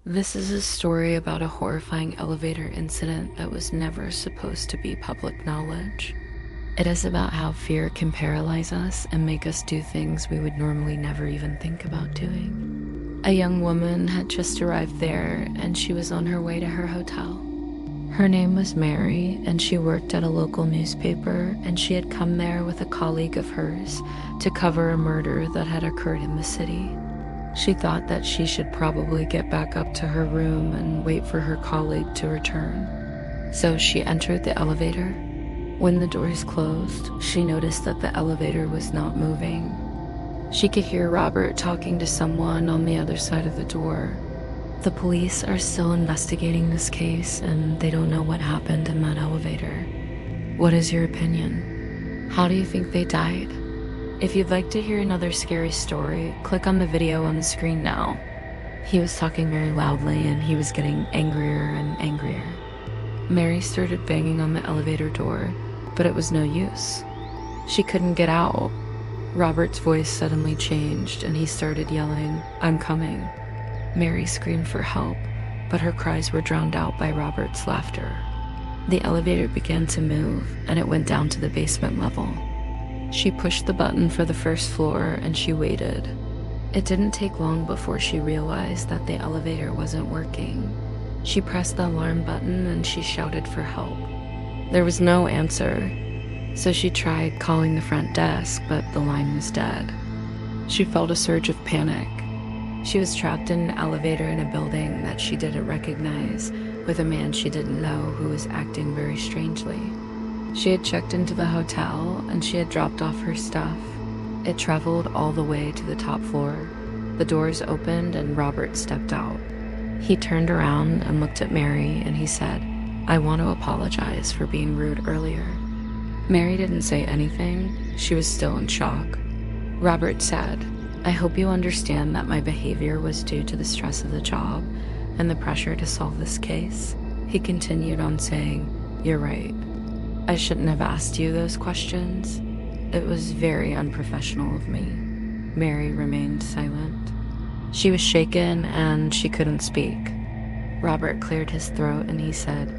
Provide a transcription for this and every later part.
This is a story about a horrifying elevator incident that was never supposed to be public knowledge. It is about how fear can paralyze us and make us do things we would normally never even think about doing. A young woman had just arrived there, and she was on her way to her hotel. Her name was Mary, and she worked at a local newspaper, and she had come there with a colleague of hers to cover a murder that had occurred in the city. She thought that she should probably get back up to her room and wait for her colleague to return. So she entered the elevator. When the doors closed, she noticed that the elevator was not moving. She could hear Robert talking to someone on the other side of the door. The police are still investigating this case, and they don't know what happened in that elevator. What is your opinion? How do you think they died? If you'd like to hear another scary story, click on the video on the screen now. He was talking very loudly, and he was getting angrier and angrier. Mary started banging on the elevator door, but it was no use. She couldn't get out. Robert's voice suddenly changed, and he started yelling, "I'm coming." Mary screamed for help, but her cries were drowned out by Robert's laughter. The elevator began to move, and it went down to the basement level. She pushed the button for the first floor, and she waited. It didn't take long before she realized that the elevator wasn't working. She pressed the alarm button, and she shouted for help. There was no answer, so she tried calling the front desk, but the line was dead. She felt a surge of panic. She was trapped in an elevator in a building that she didn't recognize, with a man she didn't know who was acting very strangely. She had checked into the hotel, and she had dropped off her stuff. It traveled all the way to the top floor. The doors opened, and Robert stepped out. He turned around and looked at Mary, and he said, "I want to apologize for being rude earlier." Mary didn't say anything. She was still in shock. Robert said, "I hope you understand that my behavior was due to the stress of the job and the pressure to solve this case." He continued on saying, "You're right. I shouldn't have asked you those questions. It was very unprofessional of me." Mary remained silent. She was shaken and she couldn't speak. Robert cleared his throat and he said,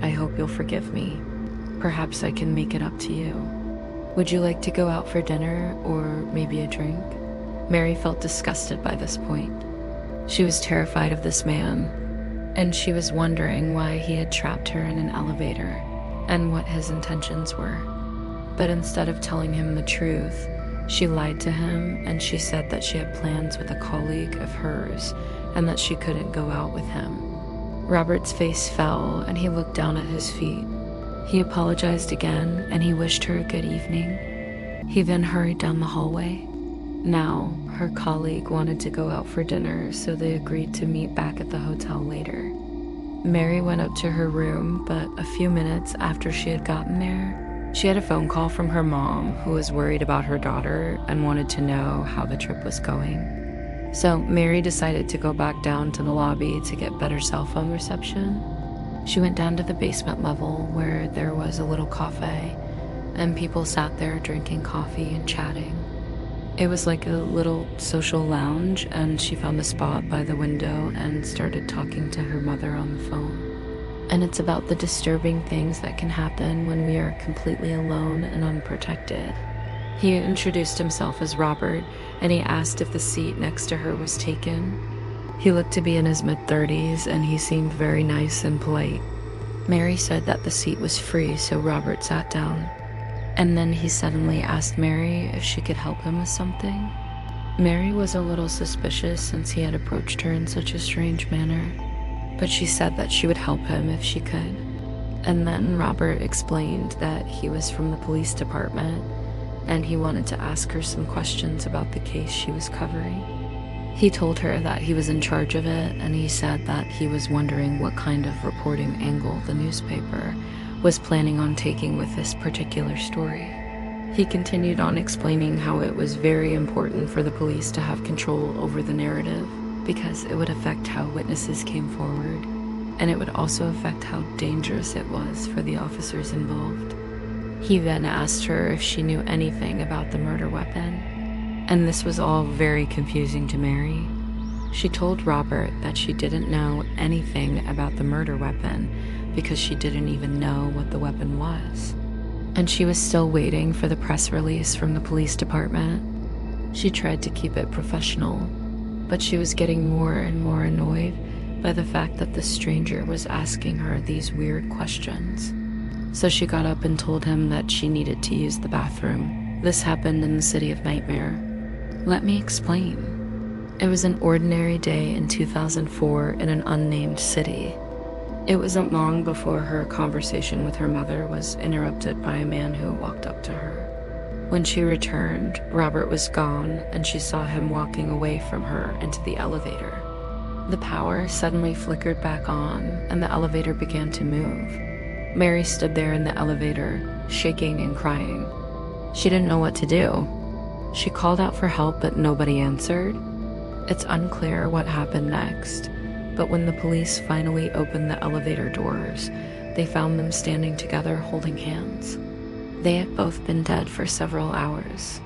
"I hope you'll forgive me. Perhaps I can make it up to you. Would you like to go out for dinner or maybe a drink?" Mary felt disgusted by this point. She was terrified of this man, and she was wondering why he had trapped her in an elevator and what his intentions were. But instead of telling him the truth, she lied to him, and she said that she had plans with a colleague of hers and that she couldn't go out with him. Robert's face fell, and he looked down at his feet. He apologized again, and he wished her a good evening. He then hurried down the hallway. Now, her colleague wanted to go out for dinner, so they agreed to meet back at the hotel later. Mary went up to her room, but a few minutes after she had gotten there, she had a phone call from her mom, who was worried about her daughter and wanted to know how the trip was going. So Mary decided to go back down to the lobby to get better cell phone reception. She went down to the basement level where there was a little cafe, and people sat there drinking coffee and chatting. It was like a little social lounge, and she found a spot by the window and started talking to her mother on the phone. And it's about the disturbing things that can happen when we are completely alone and unprotected. He introduced himself as Robert, and he asked if the seat next to her was taken. He looked to be in his mid-30s, and he seemed very nice and polite. Mary said that the seat was free, so Robert sat down. And then he suddenly asked Mary if she could help him with something. Mary was a little suspicious since he had approached her in such a strange manner, but she said that she would help him if she could. And then Robert explained that he was from the police department, and he wanted to ask her some questions about the case she was covering. He told her that he was in charge of it, and he said that he was wondering what kind of reporting angle the newspaper was planning on taking with this particular story. He continued on explaining how it was very important for the police to have control over the narrative because it would affect how witnesses came forward, and it would also affect how dangerous it was for the officers involved. He then asked her if she knew anything about the murder weapon, and this was all very confusing to Mary. She told Robert that she didn't know anything about the murder weapon because she didn't even know what the weapon was. And she was still waiting for the press release from the police department. She tried to keep it professional, but she was getting more and more annoyed by the fact that the stranger was asking her these weird questions. So she got up and told him that she needed to use the bathroom. This happened in the City of Nightmare. Let me explain. It was an ordinary day in 2004 in an unnamed city. It wasn't long before her conversation with her mother was interrupted by a man who walked up to her. When she returned, Robert was gone, and she saw him walking away from her into the elevator. The power suddenly flickered back on, and the elevator began to move. Mary stood there in the elevator, shaking and crying. She didn't know what to do. She called out for help, but nobody answered. It's unclear what happened next, but when the police finally opened the elevator doors, they found them standing together holding hands. They had both been dead for several hours.